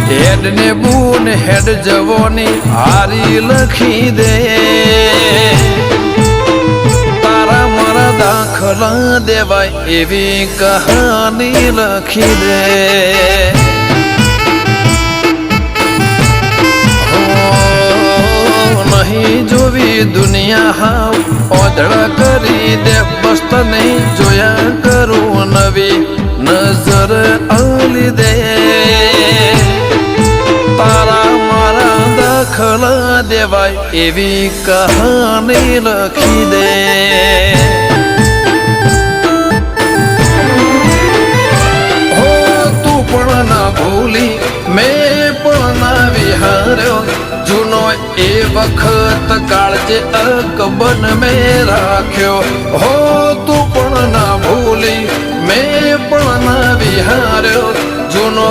head ने बून head जवोनी हारी लखी दे तारा मारा दाखला देवाय एवी कहानी लखी दे नहीं जोवी दुनिया हाव ओदड़ा करी दे बस नहीं जोया करूं नवी नजर आली दे तारा मारा दाखला देवाय एवी कहानी लखी दे हो तू पण ना भूली मैं पण ना विहार्यो जूनो ए वखत काळजे अकबन में राख्यो हो तू पण ना भूली मैं पण ना विहार्यो जूनो